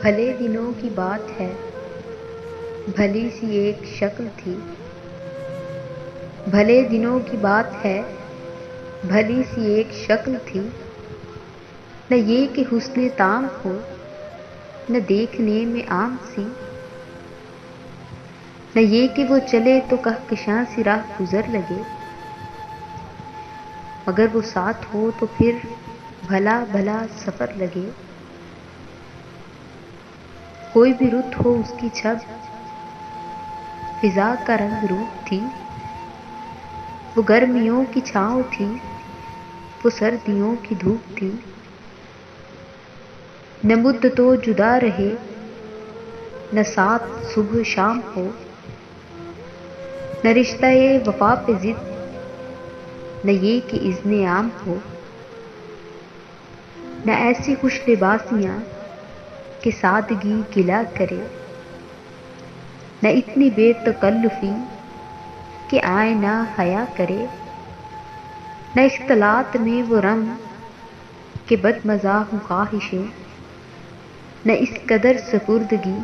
بھلے دنوں کی بات ہے، بھلی سی ایک شکل تھی۔ بھلے دنوں کی بات ہے، بھلی سی ایک شکل تھی۔ نہ یہ کہ حسن تام ہو، نہ دیکھنے میں عام سی۔ نہ یہ کہ وہ چلے تو کہکشاں سی راہ گزر لگے، مگر وہ ساتھ ہو تو پھر بھلا بھلا سفر لگے۔ کوئی بھی رت ہو اس کی چھب، فضا کا رنگ روپ تھی۔ وہ گرمیوں کی چھاؤں تھی، وہ سردیوں کی دھوپ تھی۔ نہ مدتوں جدا رہے، نہ ساتھ صبح شام ہو۔ نہ رشتہ وفا پہ ضد، نہ یہ کہ اذن عام ہو۔ نہ ایسی خوش لباسیاں کہ سادگی گلا کرے، نہ اتنی بے تکلفی کہ آئینہ حیا کرے۔ نہ اختلاط میں وہ رنگ کہ بد مزاح ہوں خواہشیں، نہ اس قدر سپردگی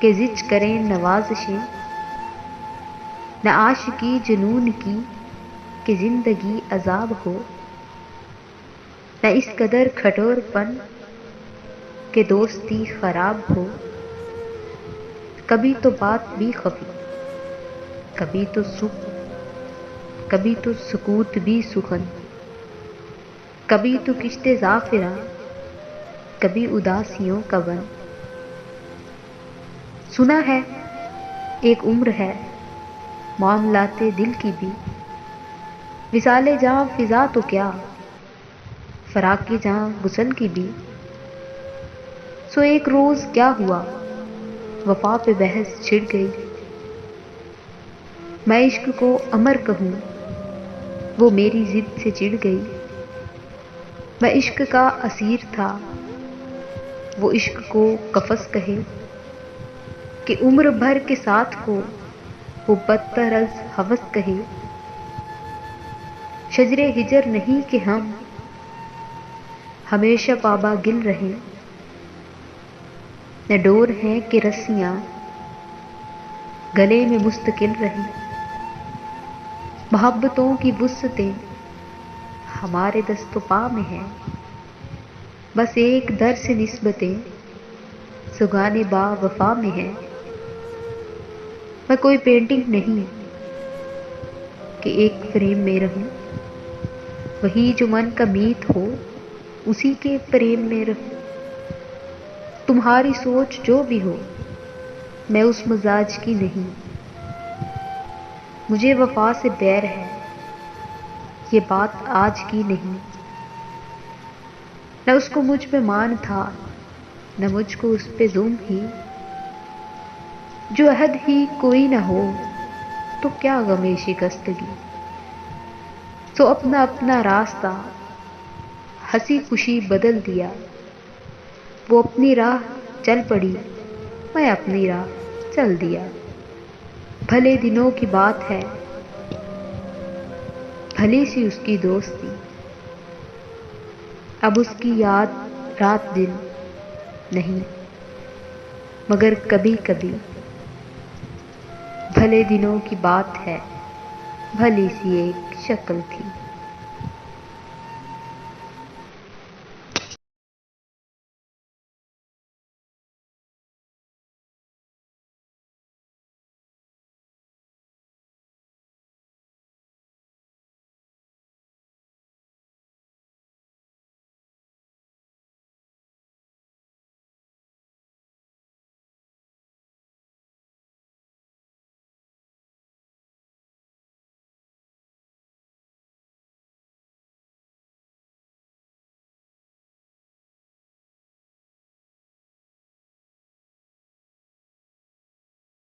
کہ زج کریں نوازشیں۔ نہ عاشقی جنون کی کہ زندگی عذاب ہو، نہ اس قدر کھٹور پن کہ دوستی خراب ہو۔ کبھی تو بات بھی خفی، کبھی تو سکھ، کبھی تو سکوت بھی سخن۔ کبھی تو کشت زعفراں، کبھی اداسیوں کا بن۔ سنا ہے ایک عمر ہے معاملات دل کی بھی، وصال جاں فضا تو کیا، فراق جاں وصل کی بھی۔ سو ایک روز کیا ہوا، وفا پہ بحث چھڑ گئی۔ میں عشق کو امر کہوں، وہ میری ضد سے چڑ گئی۔ میں عشق کا اسیر تھا، وہ عشق کو قفس کہے۔ کہ عمر بھر کے ساتھ کو وہ بدتر از ہوس کہے۔ شجر ہجر نہیں کہ ہم ہمیشہ پابا گل رہیں، نہ ڈور ہیں کہ رسیاں گلے میں مستقل رہیں۔ محبتوں کی وسعتیں ہمارے دست و پا میں ہیں، بس ایک در سے نسبتیں سگانے با وفا میں ہیں۔ میں کوئی پینٹنگ نہیں کہ ایک فریم میں رہوں، وہی جو من کا میت ہو اسی کے فریم میں رہوں۔ تمہاری سوچ جو بھی ہو، میں اس مزاج کی نہیں۔ مجھے وفا سے بیر ہے، یہ بات آج کی نہیں۔ نہ اس کو مجھ پہ مان تھا، نہ مجھ کو اس پہ ظلم ہی۔ جو عہد ہی کوئی نہ ہو تو کیا غم شکستگی۔ سو اپنا اپنا راستہ ہنسی خوشی بدل دیا۔ وہ اپنی راہ چل پڑی، میں اپنی راہ چل دیا۔ بھلے دنوں کی بات ہے، بھلی سی اس کی دوستی۔ اب اس کی یاد رات دن نہیں، مگر کبھی کبھی۔ بھلے دنوں کی بات ہے، بھلی سی ایک شکل تھی۔